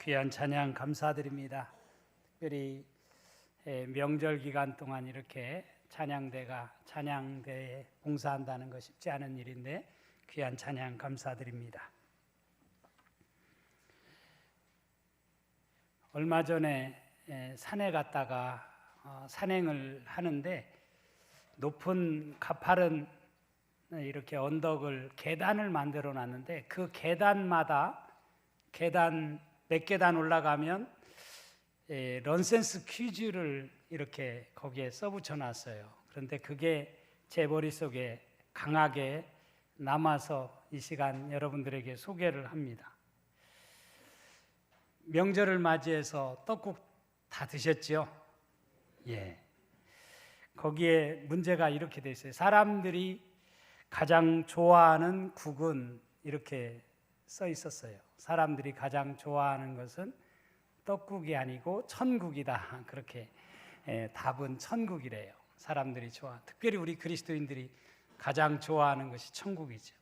귀한 찬양 감사드립니다. 특별히 명절 기간 동안 이렇게 찬양대에 봉사한다는 거 쉽지 않은 일인데 귀한 찬양 감사드립니다. 얼마 전에 산에 갔다가 산행을 하는데 높은 가파른 이렇게 언덕을 계단을 만들어 놨는데 그 계단마다 몇 계단 올라가면 넌센스 퀴즈를 이렇게 거기에 써붙여 놨어요. 그런데 그게 제 머릿속에 강하게 남아서 이 시간 여러분들에게 소개를 합니다. 명절을 맞이해서 떡국 다 드셨죠? 예. 거기에 문제가 이렇게 돼 있어요. 사람들이 가장 좋아하는 국은 이렇게 써 있었어요. 사람들이 가장 좋아하는 것은 떡국이 아니고 천국이다. 그렇게 답은 천국이래요. 사람들이 특별히 우리 그리스도인들이 가장 좋아하는 것이 천국이죠.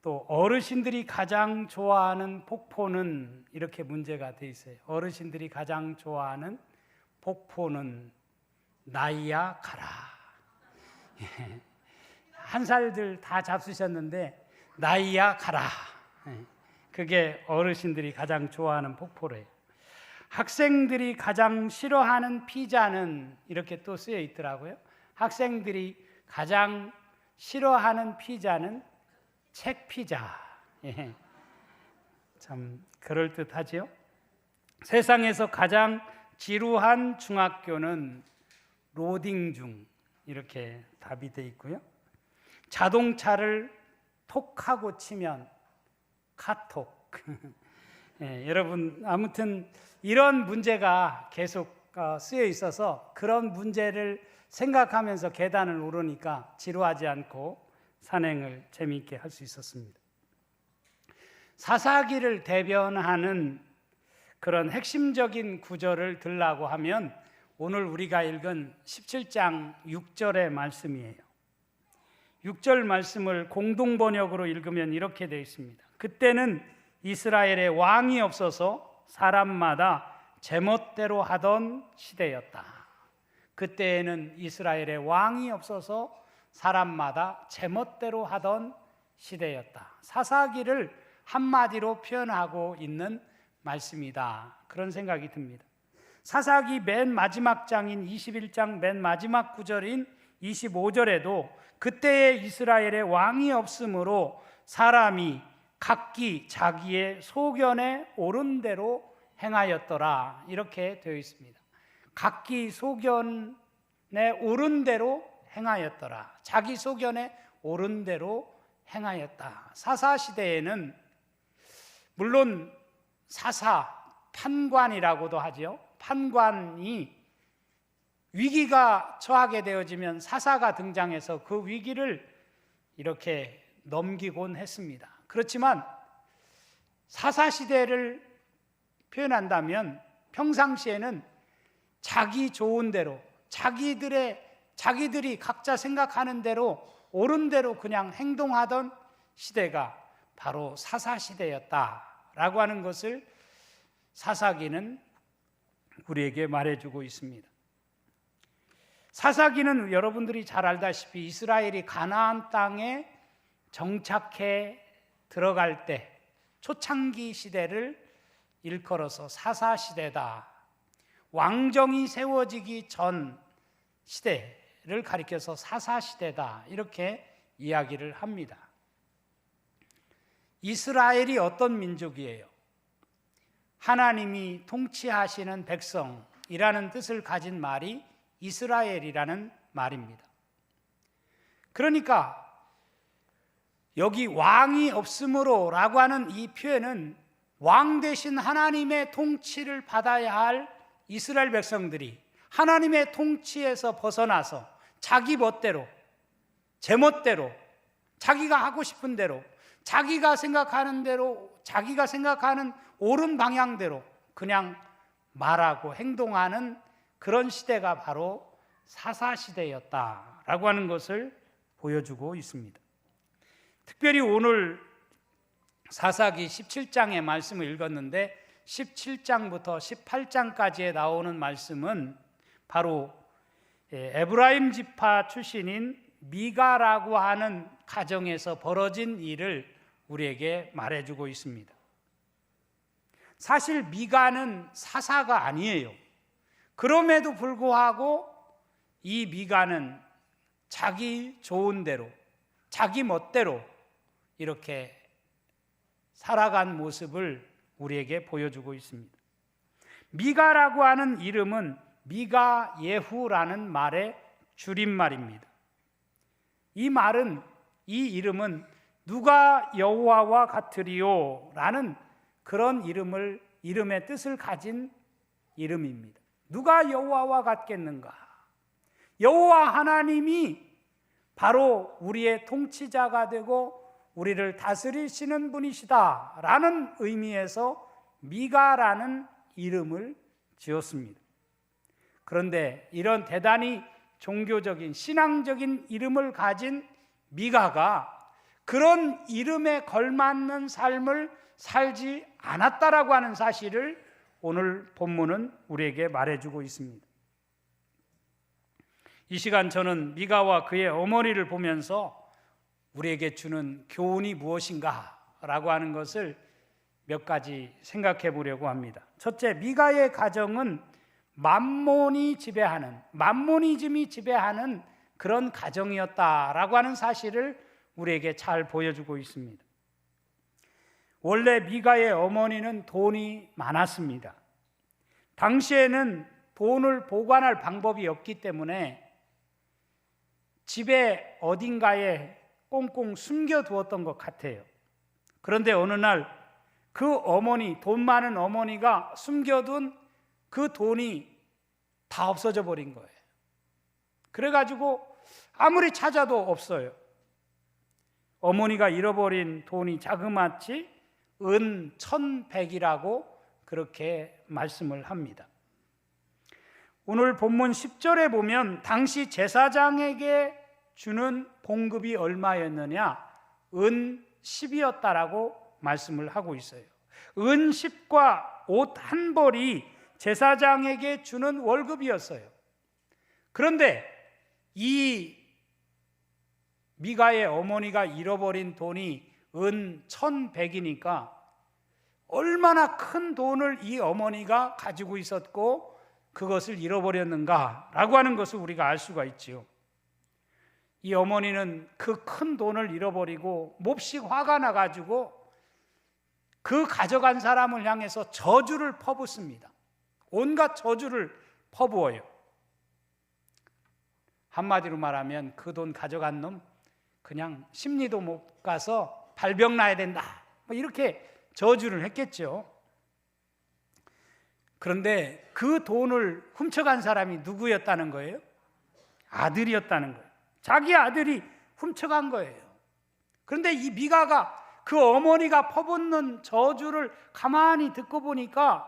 또 어르신들이 가장 좋아하는 폭포는 이렇게 문제가 돼 있어요. 어르신들이 가장 좋아하는 폭포는 나이야 가라. 한 살들 다 잡수셨는데 나이야 가라. 그게 어르신들이 가장 좋아하는 폭포래요. 학생들이 가장 싫어하는 피자는 이렇게 또 쓰여 있더라고요. 학생들이 가장 싫어하는 피자는 책 피자. 참 그럴듯하죠. 세상에서 가장 지루한 중학교는 로딩 중 이렇게 답이 돼 있고요. 자동차를 톡하고 치면 카톡. 여러분 아무튼 이런 문제가 계속 쓰여 있어서 그런 문제를 생각하면서 계단을 오르니까 지루하지 않고 산행을 재미있게 할 수 있었습니다. 사사기를 대변하는 그런 핵심적인 구절을 들라고 하면 오늘 우리가 읽은 17장 6절의 말씀이에요. 6절 말씀을 공동 번역으로 읽으면 이렇게 되어 있습니다. 그때는 이스라엘에 왕이 없어서 사람마다 제멋대로 하던 시대였다. 그때에는 이스라엘에 왕이 없어서 사람마다 제멋대로 하던 시대였다. 사사기를 한마디로 표현하고 있는 말씀이다. 그런 생각이 듭니다. 사사기 맨 마지막 장인 21장 맨 마지막 구절인 25절에도 그때의 이스라엘에 왕이 없으므로 사람이 각기 자기의 소견에 옳은 대로 행하였더라. 이렇게 되어 있습니다. 각기 소견에 옳은 대로 행하였더라. 자기 소견에 옳은 대로 행하였다. 사사시대에는 물론 판관이라고도 하죠. 판관이 위기가 처하게 되어지면 사사가 등장해서 그 위기를 이렇게 넘기곤 했습니다. 그렇지만 사사시대를 표현한다면 평상시에는 자기 좋은 대로 자기들이 각자 생각하는 대로 옳은 대로 그냥 행동하던 시대가 바로 사사시대였다라고 하는 것을 사사기는 우리에게 말해주고 있습니다. 사사기는 여러분들이 잘 알다시피 이스라엘이 가나안 땅에 정착해 들어갈 때 초창기 시대를 일컬어서 사사시대다. 왕정이 세워지기 전 시대를 가리켜서 사사시대다. 이렇게 이야기를 합니다. 이스라엘이 어떤 민족이에요? 하나님이 통치하시는 백성이라는 뜻을 가진 말이 이스라엘이라는 말입니다. 그러니까 여기 왕이 없으므로 라고 하는 이 표현은 왕 대신 하나님의 통치를 받아야 할 이스라엘 백성들이 하나님의 통치에서 벗어나서 자기 멋대로, 제멋대로, 자기가 하고 싶은 대로, 자기가 생각하는 대로, 자기가 생각하는 옳은 방향대로 그냥 말하고 행동하는 그런 시대가 바로 사사시대였다라고 하는 것을 보여주고 있습니다. 특별히 오늘 사사기 17장의 말씀을 읽었는데 17장부터 18장까지에 나오는 말씀은 바로 에브라임 지파 출신인 미가라고 하는 가정에서 벌어진 일을 우리에게 말해주고 있습니다. 사실 미가는 사사가 아니에요. 그럼에도 불구하고 이 미가는 자기 좋은 대로, 자기 멋대로 이렇게 살아간 모습을 우리에게 보여주고 있습니다. 미가라고 하는 이름은 미가 예후라는 말의 줄임말입니다. 이 이름은 누가 여호와와 같으리요 라는 그런 이름의 뜻을 가진 이름입니다. 누가 여호와와 같겠는가? 여호와 하나님이 바로 우리의 통치자가 되고 우리를 다스리시는 분이시다 라는 의미에서 미가라는 이름을 지었습니다. 그런데 이런 대단히 종교적인 신앙적인 이름을 가진 미가가 그런 이름에 걸맞는 삶을 살지 않았다라고 하는 사실을 오늘 본문은 우리에게 말해주고 있습니다. 이 시간 저는 미가와 그의 어머니를 보면서 우리에게 주는 교훈이 무엇인가 라고 하는 것을 몇 가지 생각해 보려고 합니다. 첫째, 미가의 가정은 만모니즘이 지배하는 그런 가정이었다라고 하는 사실을 우리에게 잘 보여주고 있습니다. 원래 미가의 어머니는 돈이 많았습니다. 당시에는 돈을 보관할 방법이 없기 때문에 집에 어딘가에 꽁꽁 숨겨두었던 것 같아요. 그런데 어느 날 그 돈 많은 어머니가 숨겨둔 그 돈이 다 없어져 버린 거예요. 그래가지고 아무리 찾아도 없어요. 어머니가 잃어버린 돈이 자그마치 은 1,100이라고 그렇게 말씀을 합니다. 오늘 본문 10절에 보면 당시 제사장에게 주는 봉급이 얼마였느냐? 은 10이었다라고 말씀을 하고 있어요. 은 10과 옷 한 벌이 제사장에게 주는 월급이었어요. 그런데 이 미가의 어머니가 잃어버린 돈이 은 1,100이니까 얼마나 큰 돈을 이 어머니가 가지고 있었고 그것을 잃어버렸는가라고 하는 것을 우리가 알 수가 있지요. 이 어머니는 그 큰 돈을 잃어버리고 몹시 화가 나가지고 그 가져간 사람을 향해서 저주를 퍼붓습니다. 온갖 저주를 퍼부어요. 한마디로 말하면 그 돈 가져간 놈 그냥 심리도 못 가서 발병 나야 된다, 이렇게 저주를 했겠죠. 그런데 그 돈을 훔쳐간 사람이 누구였다는 거예요? 아들이었다는 거예요. 자기 아들이 훔쳐간 거예요. 그런데 이 미가가 그 어머니가 퍼붓는 저주를 가만히 듣고 보니까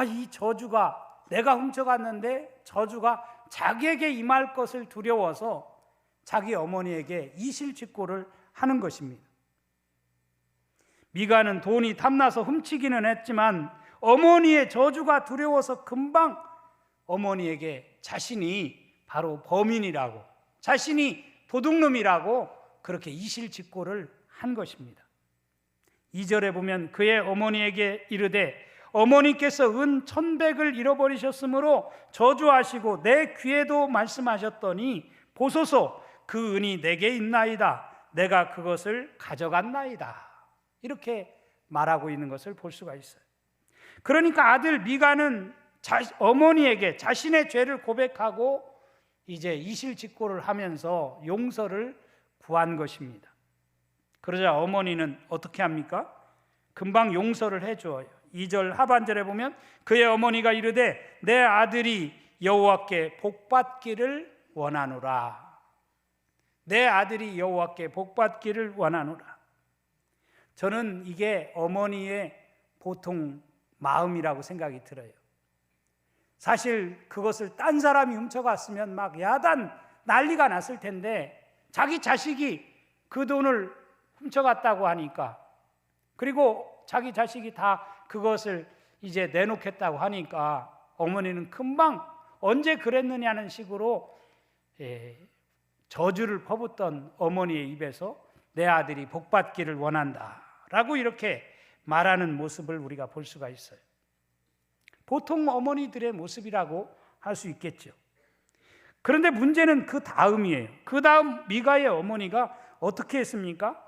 이 저주가 내가 훔쳐갔는데 저주가 자기에게 임할 것을 두려워서 자기 어머니에게 이실직고를 하는 것입니다. 미가는 돈이 탐나서 훔치기는 했지만 어머니의 저주가 두려워서 금방 어머니에게 자신이 바로 범인이라고, 자신이 도둑놈이라고 그렇게 이실직고를 한 것입니다. 2절에 보면 그의 어머니에게 이르되 어머니께서 은 1,100을 잃어버리셨으므로 저주하시고 내 귀에도 말씀하셨더니 보소서 그 은이 내게 있나이다. 내가 그것을 가져갔나이다. 이렇게 말하고 있는 것을 볼 수가 있어요. 그러니까 아들 미가는 어머니에게 자신의 죄를 고백하고 이제 이실직고를 하면서 용서를 구한 것입니다. 그러자 어머니는 어떻게 합니까? 금방 용서를 해줘요. 2절 하반절에 보면 그의 어머니가 이르되 내 아들이 여호와께 복받기를 원하노라. 내 아들이 여호와께 복받기를 원하노라. 저는 이게 어머니의 보통 마음이라고 생각이 들어요. 사실 그것을 딴 사람이 훔쳐갔으면 막 야단 난리가 났을 텐데 자기 자식이 그 돈을 훔쳐갔다고 하니까, 그리고 자기 자식이 다 그것을 이제 내놓겠다고 하니까 어머니는 금방 언제 그랬느냐는 식으로 저주를 퍼붓던 어머니의 입에서 내 아들이 복받기를 원한다 라고 이렇게 말하는 모습을 우리가 볼 수가 있어요. 보통 어머니들의 모습이라고 할 수 있겠죠. 그런데 문제는 그 다음이에요. 그 다음 미가의 어머니가 어떻게 했습니까?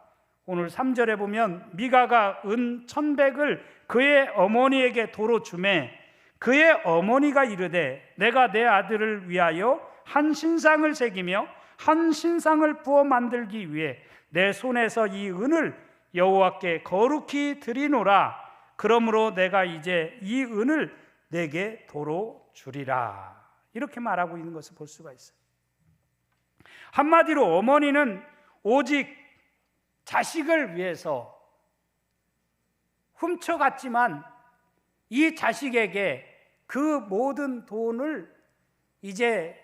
오늘 3절에 보면 미가가 은 1,100을 그의 어머니에게 도로 주매 그의 어머니가 이르되 내가 내 아들을 위하여 한 신상을 새기며 한 신상을 부어 만들기 위해 내 손에서 이 은을 여호와께 거룩히 드리노라. 그러므로 내가 이제 이 은을 내게 도로 주리라. 이렇게 말하고 있는 것을 볼 수가 있어요. 한마디로 어머니는 오직 자식을 위해서 훔쳐갔지만 이 자식에게 그 모든 돈을 이제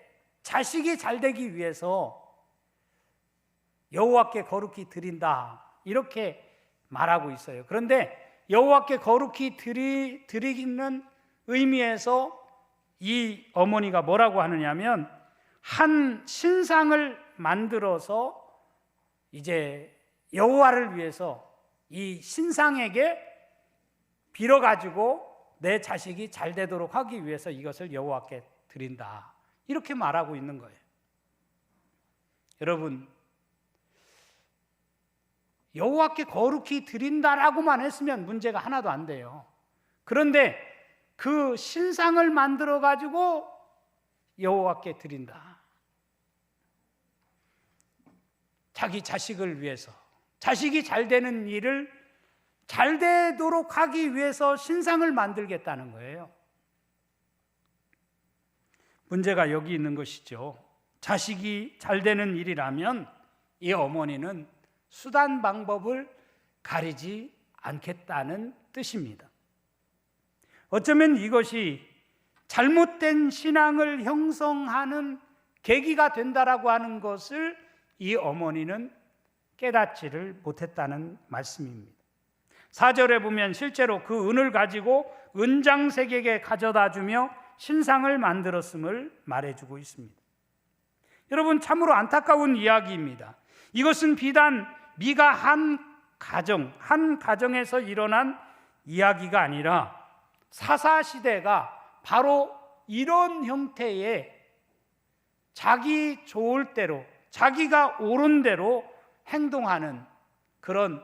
자식이 잘 되기 위해서 여호와께 거룩히 드린다 이렇게 말하고 있어요. 그런데 여호와께 거룩히 드리는 의미에서 이 어머니가 뭐라고 하느냐면 한 신상을 만들어서 이제 여호와를 위해서 이 신상에게 빌어가지고 내 자식이 잘 되도록 하기 위해서 이것을 여호와께 드린다 이렇게 말하고 있는 거예요. 여러분, 여호와께 거룩히 드린다라고만 했으면 문제가 하나도 안 돼요. 그런데 그 신상을 만들어 가지고 여호와께 드린다. 자기 자식을 위해서, 자식이 잘 되는 일을 잘 되도록 하기 위해서 신상을 만들겠다는 거예요. 문제가 여기 있는 것이죠. 자식이 잘 되는 일이라면 이 어머니는 수단 방법을 가리지 않겠다는 뜻입니다. 어쩌면 이것이 잘못된 신앙을 형성하는 계기가 된다라고 하는 것을 이 어머니는 깨닫지를 못했다는 말씀입니다. 4절에 보면 실제로 그 은을 가지고 은장색에게 가져다 주며 신상을 만들었음을 말해주고 있습니다. 여러분, 참으로 안타까운 이야기입니다. 이것은 비단 미가 한 가정에서 일어난 이야기가 아니라 사사시대가 바로 이런 형태의 자기 좋을 대로, 자기가 옳은 대로 행동하는 그런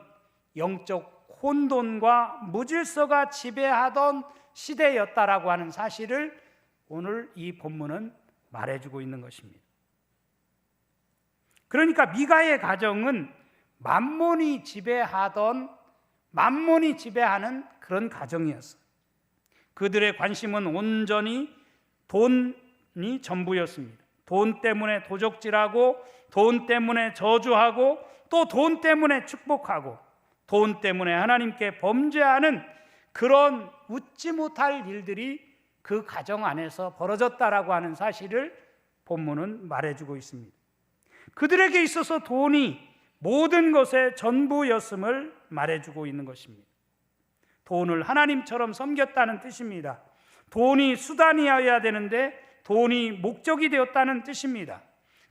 영적 혼돈과 무질서가 지배하던 시대였다라고 하는 사실을 오늘 이 본문은 말해주고 있는 것입니다. 그러니까 미가의 가정은 만몬이 지배하는 그런 가정이었어요. 그들의 관심은 온전히 돈이 전부였습니다. 돈 때문에 도적질하고, 돈 때문에 저주하고, 또 돈 때문에 축복하고, 돈 때문에 하나님께 범죄하는 그런 웃지 못할 일들이 그 가정 안에서 벌어졌다라고 하는 사실을 본문은 말해주고 있습니다. 그들에게 있어서 돈이 모든 것의 전부였음을 말해주고 있는 것입니다. 돈을 하나님처럼 섬겼다는 뜻입니다. 돈이 수단이어야 되는데 돈이 목적이 되었다는 뜻입니다.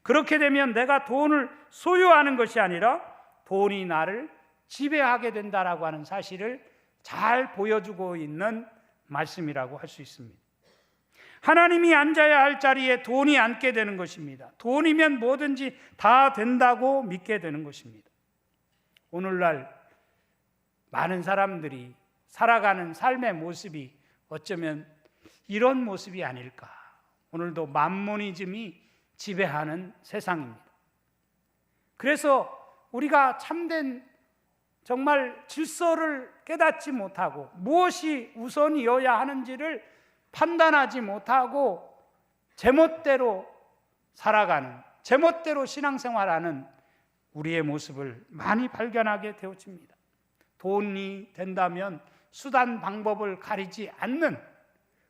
그렇게 되면 내가 돈을 소유하는 것이 아니라 돈이 나를 지배하게 된다라고 하는 사실을 잘 보여주고 있는 말씀이라고 할 수 있습니다. 하나님이 앉아야 할 자리에 돈이 앉게 되는 것입니다. 돈이면 뭐든지 다 된다고 믿게 되는 것입니다. 오늘날 많은 사람들이 살아가는 삶의 모습이 어쩌면 이런 모습이 아닐까. 오늘도 만모니즘이 지배하는 세상입니다. 그래서 우리가 참된 정말 질서를 깨닫지 못하고 무엇이 우선이어야 하는지를 판단하지 못하고 제멋대로 살아가는, 제멋대로 신앙생활하는 우리의 모습을 많이 발견하게 되어집니다. 돈이 된다면 수단 방법을 가리지 않는,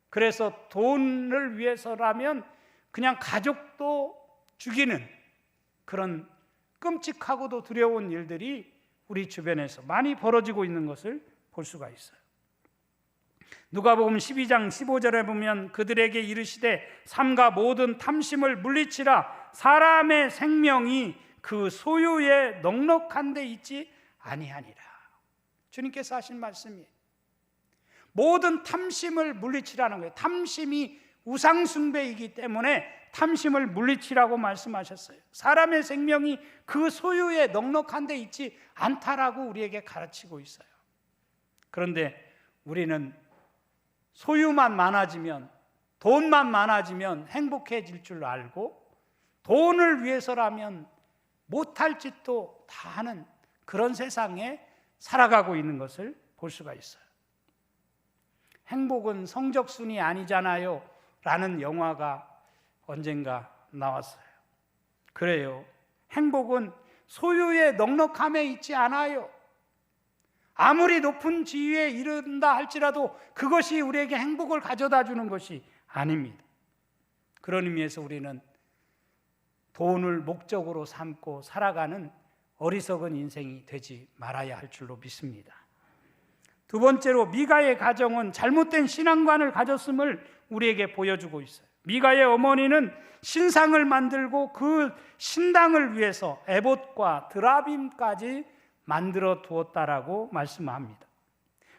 그래서 돈을 위해서라면 그냥 가족도 죽이는 그런 끔찍하고도 두려운 일들이 우리 주변에서 많이 벌어지고 있는 것을 볼 수가 있어요. 누가복음 12장 15절에 보면 그들에게 이르시되 삼가 모든 탐심을 물리치라. 사람의 생명이 그 소유에 넉넉한 데 있지 아니하니라. 주님께서 하신 말씀이에요. 모든 탐심을 물리치라는 거예요. 탐심이 우상숭배이기 때문에 탐심을 물리치라고 말씀하셨어요. 사람의 생명이 그 소유에 넉넉한 데 있지 않다라고 우리에게 가르치고 있어요. 그런데 우리는 소유만 많아지면, 돈만 많아지면 행복해질 줄 알고 돈을 위해서라면 못할 짓도 다 하는 그런 세상에 살아가고 있는 것을 볼 수가 있어요. 행복은 성적순이 아니잖아요 라는 영화가 언젠가 나왔어요. 그래요. 행복은 소유의 넉넉함에 있지 않아요. 아무리 높은 지위에 이른다 할지라도 그것이 우리에게 행복을 가져다 주는 것이 아닙니다. 그런 의미에서 우리는 돈을 목적으로 삼고 살아가는 어리석은 인생이 되지 말아야 할 줄로 믿습니다. 두 번째로 미가의 가정은 잘못된 신앙관을 가졌음을 우리에게 보여주고 있어요. 미가의 어머니는 신상을 만들고 그 신당을 위해서 에봇과 드라빔까지 만들어 두었다라고 말씀합니다.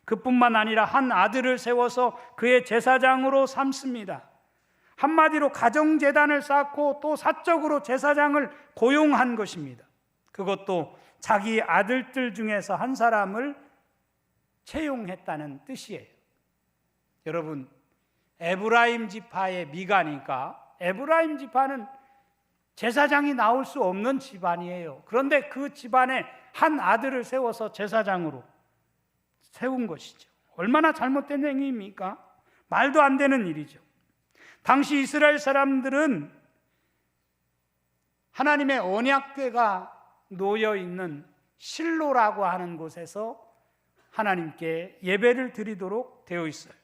그뿐만 아니라 한 아들을 세워서 그의 제사장으로 삼습니다. 한마디로 가정재단을 쌓고 또 사적으로 제사장을 고용한 것입니다. 그것도 자기 아들들 중에서 한 사람을 채용했다는 뜻이에요. 여러분, 에브라임 지파의 미가니까 에브라임 지파는 제사장이 나올 수 없는 집안이에요. 그런데 그 집안에 한 아들을 세워서 제사장으로 세운 것이죠. 얼마나 잘못된 행위입니까? 말도 안 되는 일이죠. 당시 이스라엘 사람들은 하나님의 언약궤가 놓여 있는 실로라고 하는 곳에서 하나님께 예배를 드리도록 되어 있어요.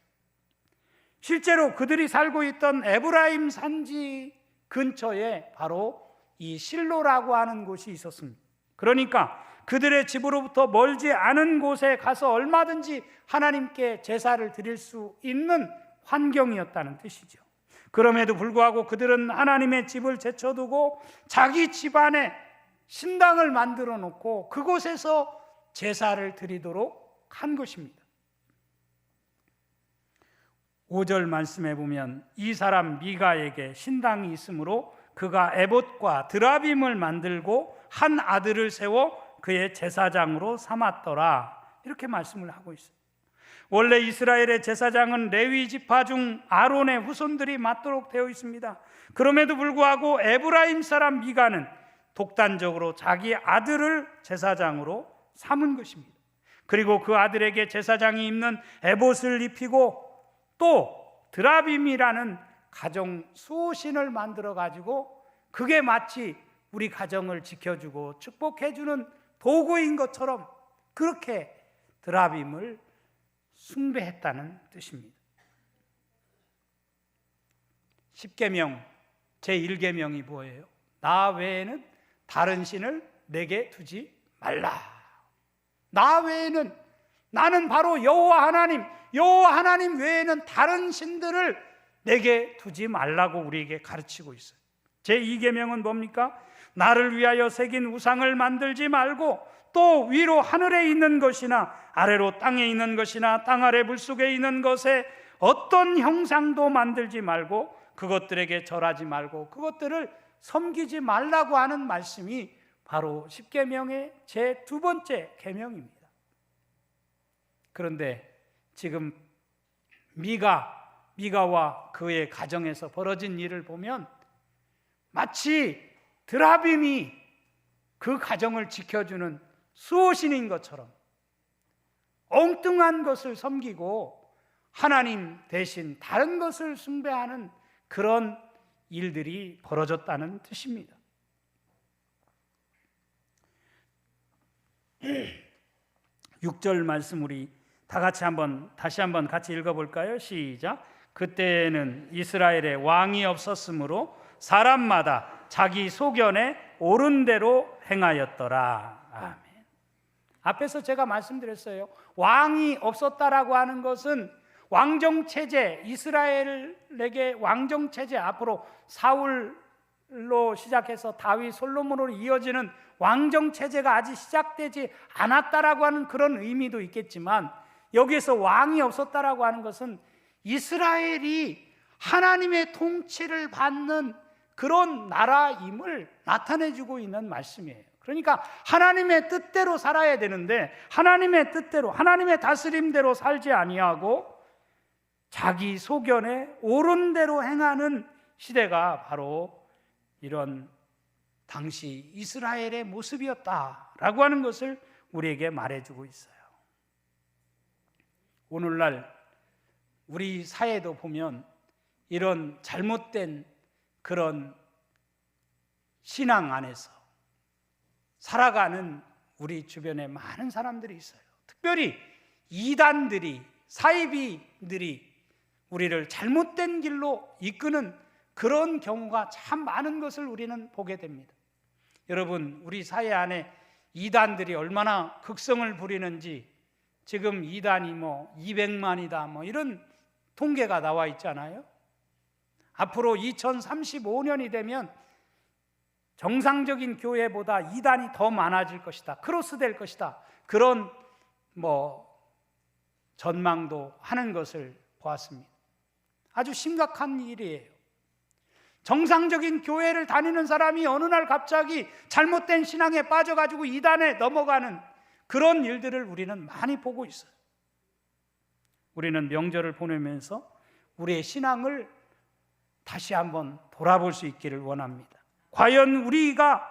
실제로 그들이 살고 있던 에브라임 산지 근처에 바로 이 실로라고 하는 곳이 있었습니다. 그러니까 그들의 집으로부터 멀지 않은 곳에 가서 얼마든지 하나님께 제사를 드릴 수 있는 환경이었다는 뜻이죠. 그럼에도 불구하고 그들은 하나님의 집을 제쳐두고 자기 집안에 신당을 만들어 놓고 그곳에서 제사를 드리도록 한 것입니다. 5절 말씀해 보면 이 사람 미가에게 신당이 있으므로 그가 에봇과 드라빔을 만들고 한 아들을 세워 그의 제사장으로 삼았더라. 이렇게 말씀을 하고 있어요. 원래 이스라엘의 제사장은 레위 지파 중 아론의 후손들이 맡도록 되어 있습니다. 그럼에도 불구하고 에브라임 사람 미가는 독단적으로 자기 아들을 제사장으로 삼은 것입니다. 그리고 그 아들에게 제사장이 입는 에봇을 입히고 또 드라빔이라는 가정 수호신을 만들어 가지고 그게 마치 우리 가정을 지켜주고 축복해주는 도구인 것처럼 그렇게 드라빔을 숭배했다는 뜻입니다. 10계명 제1계명이 뭐예요? 나 외에는 다른 신을 내게 두지 말라. 나 외에는, 나는 바로 여호와 하나님 외에는 다른 신들을 내게 두지 말라고 우리에게 가르치고 있어요. 제2계명은 뭡니까? 나를 위하여 새긴 우상을 만들지 말고 또 위로 하늘에 있는 것이나 아래로 땅에 있는 것이나 땅 아래 물속에 있는 것에 어떤 형상도 만들지 말고 그것들에게 절하지 말고 그것들을 섬기지 말라고 하는 말씀이 바로 10계명의 제 두 번째 계명입니다. 그런데 지금 미가와 그의 가정에서 벌어진 일을 보면 마치 드라빔이 그 가정을 지켜주는 수호신인 것처럼 엉뚱한 것을 섬기고 하나님 대신 다른 것을 숭배하는 그런 일들이 벌어졌다는 뜻입니다. 6절 말씀 우리 다시 한번 같이 읽어볼까요? 시작. 그때는 이스라엘에 왕이 없었으므로 사람마다 자기 소견에 옳은 대로 행하였더라. 아멘. 앞에서 제가 말씀드렸어요. 왕이 없었다라고 하는 것은 왕정 체제, 이스라엘에게 왕정 체제, 앞으로 사울로 시작해서 다윗, 솔로몬으로 이어지는 왕정 체제가 아직 시작되지 않았다라고 하는 그런 의미도 있겠지만, 여기에서 왕이 없었다라고 하는 것은 이스라엘이 하나님의 통치를 받는 그런 나라임을 나타내주고 있는 말씀이에요. 그러니까 하나님의 뜻대로 살아야 되는데, 하나님의 뜻대로, 하나님의 다스림대로 살지 아니하고 자기 소견에 옳은 대로 행하는 시대가 바로 이런 당시 이스라엘의 모습이었다라고 하는 것을 우리에게 말해주고 있어요. 오늘날 우리 사회도 보면 이런 잘못된 그런 신앙 안에서 살아가는 우리 주변에 많은 사람들이 있어요. 특별히 이단들이, 사이비들이 우리를 잘못된 길로 이끄는 그런 경우가 참 많은 것을 우리는 보게 됩니다. 여러분, 우리 사회 안에 이단들이 얼마나 극성을 부리는지 지금 이단이 200만이다 이런 통계가 나와 있잖아요. 앞으로 2035년이 되면 정상적인 교회보다 이단이 더 많아질 것이다, 크로스될 것이다, 그런 전망도 하는 것을 보았습니다. 아주 심각한 일이에요. 정상적인 교회를 다니는 사람이 어느 날 갑자기 잘못된 신앙에 빠져가지고 이단에 넘어가는 그런 일들을 우리는 많이 보고 있어요. 우리는 명절을 보내면서 우리의 신앙을 다시 한번 돌아볼 수 있기를 원합니다. 과연 우리가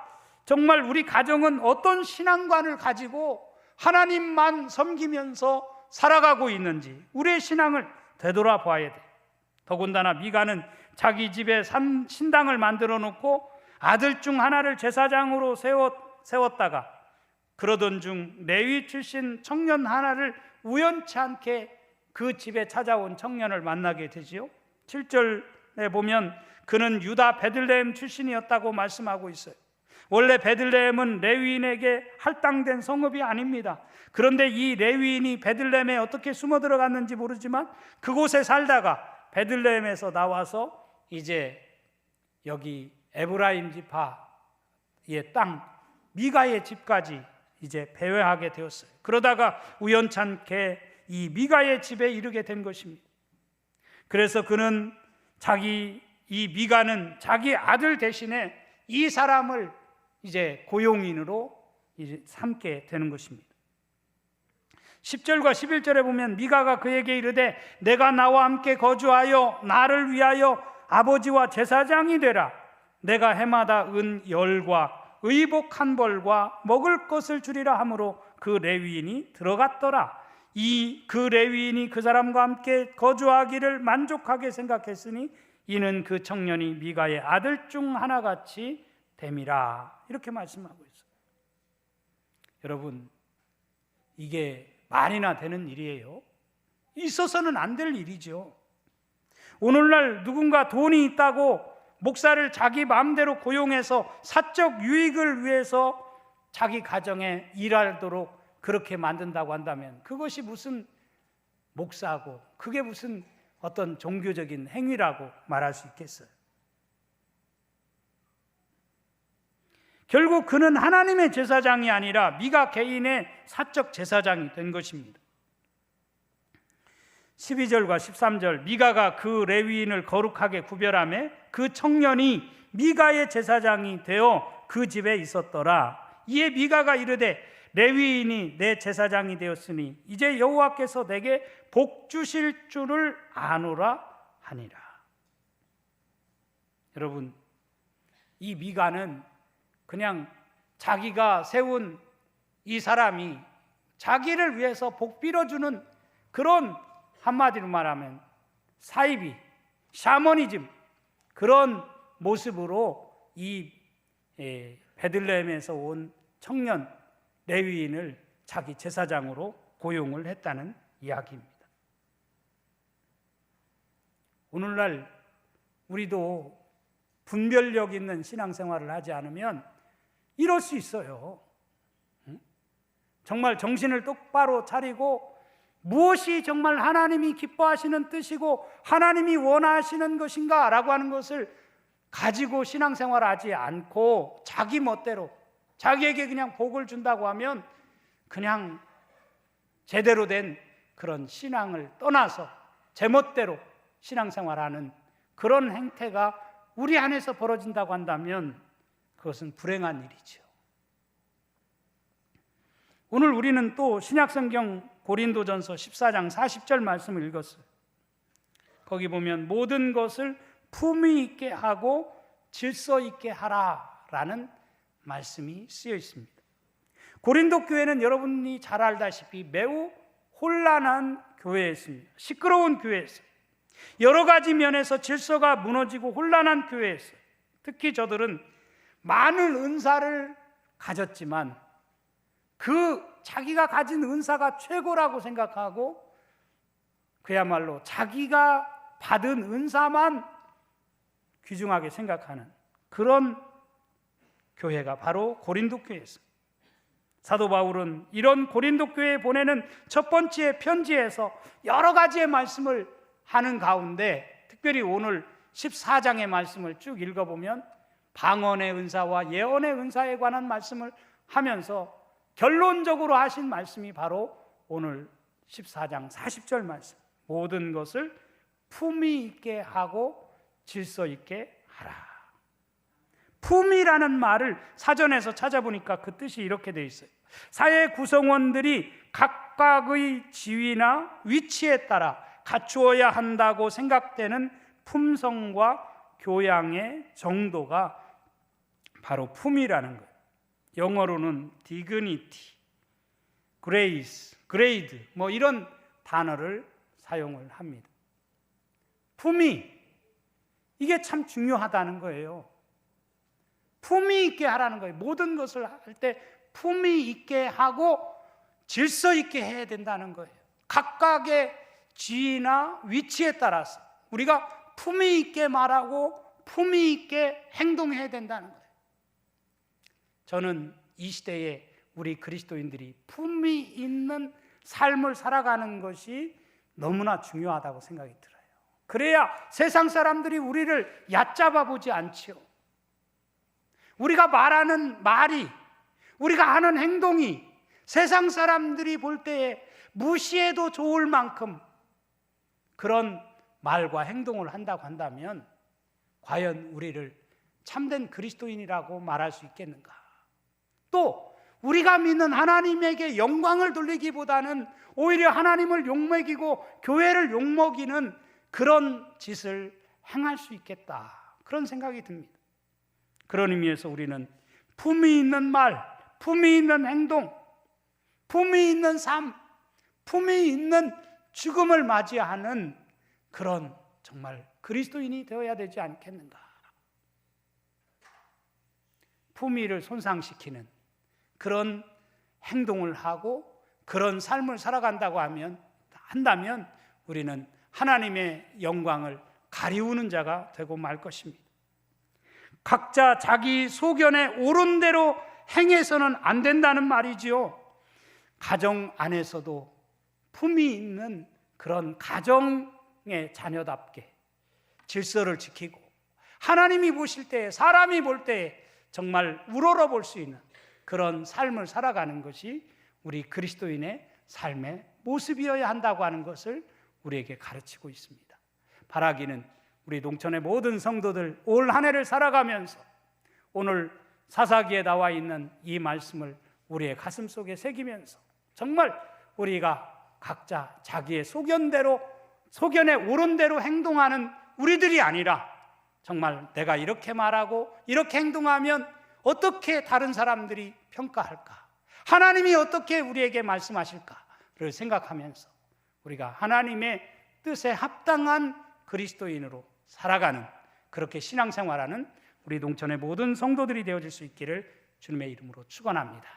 정말 우리 가정은 어떤 신앙관을 가지고 하나님만 섬기면서 살아가고 있는지 우리의 신앙을 되돌아봐야 돼. 더군다나 미가는 자기 집에 신당을 만들어 놓고 아들 중 하나를 제사장으로 세웠다가 그러던 중 레위 출신 청년 하나를 우연치 않게 그 집에 찾아온 청년을 만나게 되지요. 7절에 보면 그는 유다 베들레헴 출신이었다고 말씀하고 있어요. 원래 베들레헴은 레위인에게 할당된 성읍이 아닙니다. 그런데 이 레위인이 베들레헴에 어떻게 숨어 들어갔는지 모르지만 그곳에 살다가 베들레헴에서 나와서 이제 여기 에브라임 지파의 땅 미가의 집까지 이제 배회하게 되었어요. 그러다가 우연찮게 이 미가의 집에 이르게 된 것입니다. 그래서 그는 이 미가는 자기 아들 대신에 이 사람을 이제 고용인으로 이제 삼게 되는 것입니다. 10절과 11절에 보면 미가가 그에게 이르되 내가 나와 함께 거주하여 나를 위하여 아버지와 제사장이 되라. 내가 해마다 은 10과 의복 1벌과 먹을 것을 주리라 하므로 그 레위인이 들어갔더라. 그 레위인이 그 사람과 함께 거주하기를 만족하게 생각했으니 이는 그 청년이 미가의 아들 중 하나같이 됨이라. 이렇게 말씀하고 있어요. 여러분, 이게 말이나 되는 일이에요? 있어서는 안 될 일이죠. 오늘날 누군가 돈이 있다고 목사를 자기 마음대로 고용해서 사적 유익을 위해서 자기 가정에 일하도록 그렇게 만든다고 한다면 그것이 무슨 목사고 그게 무슨 어떤 종교적인 행위라고 말할 수 있겠어요? 결국 그는 하나님의 제사장이 아니라 미가 개인의 사적 제사장이 된 것입니다. 12절과 13절 미가가 그 레위인을 거룩하게 구별하며 그 청년이 미가의 제사장이 되어 그 집에 있었더라. 이에 미가가 이르되 레위인이 내 제사장이 되었으니 이제 여호와께서 내게 복 주실 줄을 아노라 하니라. 여러분, 이 미가는 그냥 자기가 세운 이 사람이 자기를 위해서 복 빌어주는 그런, 한마디로 말하면 사이비, 샤머니즘 그런 모습으로 이 베들레헴에서 온 청년 레위인을 자기 제사장으로 고용을 했다는 이야기입니다. 오늘날 우리도 분별력 있는 신앙생활을 하지 않으면 이럴 수 있어요. 정말 정신을 똑바로 차리고 무엇이 정말 하나님이 기뻐하시는 뜻이고 하나님이 원하시는 것인가 라고 하는 것을 가지고 신앙생활하지 않고 자기 멋대로 자기에게 그냥 복을 준다고 하면 그냥 제대로 된 그런 신앙을 떠나서 제멋대로 신앙생활하는 그런 행태가 우리 안에서 벌어진다고 한다면 그것은 불행한 일이죠. 오늘 우리는 또 신약성경 고린도전서 14장 40절 말씀을 읽었어요. 거기 보면 모든 것을 품위 있게 하고 질서 있게 하라라는 말씀이 쓰여 있습니다. 고린도 교회는 여러분이 잘 알다시피 매우 혼란한 교회였습니다. 시끄러운 교회였어요. 여러 가지 면에서 질서가 무너지고 혼란한 교회였어요. 특히 저들은 많은 은사를 가졌지만 그 자기가 가진 은사가 최고라고 생각하고 그야말로 자기가 받은 은사만 귀중하게 생각하는 그런 교회가 바로 고린도 교회였습니다. 사도 바울은 이런 고린도 교회에 보내는 첫 번째 편지에서 여러 가지의 말씀을 하는 가운데 특별히 오늘 14장의 말씀을 쭉 읽어보면 방언의 은사와 예언의 은사에 관한 말씀을 하면서 결론적으로 하신 말씀이 바로 오늘 14장 40절 말씀. 모든 것을 품위 있게 하고 질서 있게 하라. 품위라는 말을 사전에서 찾아보니까 그 뜻이 이렇게 되어 있어요. 사회 구성원들이 각각의 지위나 위치에 따라 갖추어야 한다고 생각되는 품성과 교양의 정도가 바로 품위라는 거예요. 영어로는 dignity, grace, grade 뭐 이런 단어를 사용을 합니다. 품위, 이게 참 중요하다는 거예요. 품위 있게 하라는 거예요. 모든 것을 할 때 품위 있게 하고 질서 있게 해야 된다는 거예요. 각각의 지위나 위치에 따라서 우리가 품위 있게 말하고 품위 있게 행동해야 된다는 거예요. 저는 이 시대에 우리 그리스도인들이 품위 있는 삶을 살아가는 것이 너무나 중요하다고 생각이 들어요. 그래야 세상 사람들이 우리를 얕잡아 보지 않지요. 우리가 말하는 말이, 우리가 하는 행동이 세상 사람들이 볼 때에 무시해도 좋을 만큼 그런 말과 행동을 한다고 한다면 과연 우리를 참된 그리스도인이라고 말할 수 있겠는가? 또 우리가 믿는 하나님에게 영광을 돌리기보다는 오히려 하나님을 욕먹이고 교회를 욕먹이는 그런 짓을 행할 수 있겠다, 그런 생각이 듭니다. 그런 의미에서 우리는 품위 있는 말, 품위 있는 행동, 품위 있는 삶, 품위 있는 죽음을 맞이하는 그런 정말 그리스도인이 되어야 되지 않겠는가? 품위를 손상시키는 그런 행동을 하고 그런 삶을 살아간다고 한다면 우리는 하나님의 영광을 가리우는 자가 되고 말 것입니다. 각자 자기 소견에 옳은 대로 행해서는 안 된다는 말이지요. 가정 안에서도 품위 있는 그런 가정의 자녀답게 질서를 지키고 하나님이 보실 때, 사람이 볼 때 정말 우러러 볼 수 있는 그런 삶을 살아가는 것이 우리 그리스도인의 삶의 모습이어야 한다고 하는 것을 우리에게 가르치고 있습니다. 바라기는 우리 농촌의 모든 성도들 올 한 해를 살아가면서 오늘 사사기에 나와 있는 이 말씀을 우리의 가슴 속에 새기면서 정말 우리가 각자 자기의 소견에 옳은 대로 행동하는 우리들이 아니라 정말 내가 이렇게 말하고 이렇게 행동하면 어떻게 다른 사람들이 평가할까? 하나님이 어떻게 우리에게 말씀하실까를 생각하면서 우리가 하나님의 뜻에 합당한 그리스도인으로 살아가는, 그렇게 신앙생활하는 우리 농촌의 모든 성도들이 되어질 수 있기를 주님의 이름으로 축원합니다.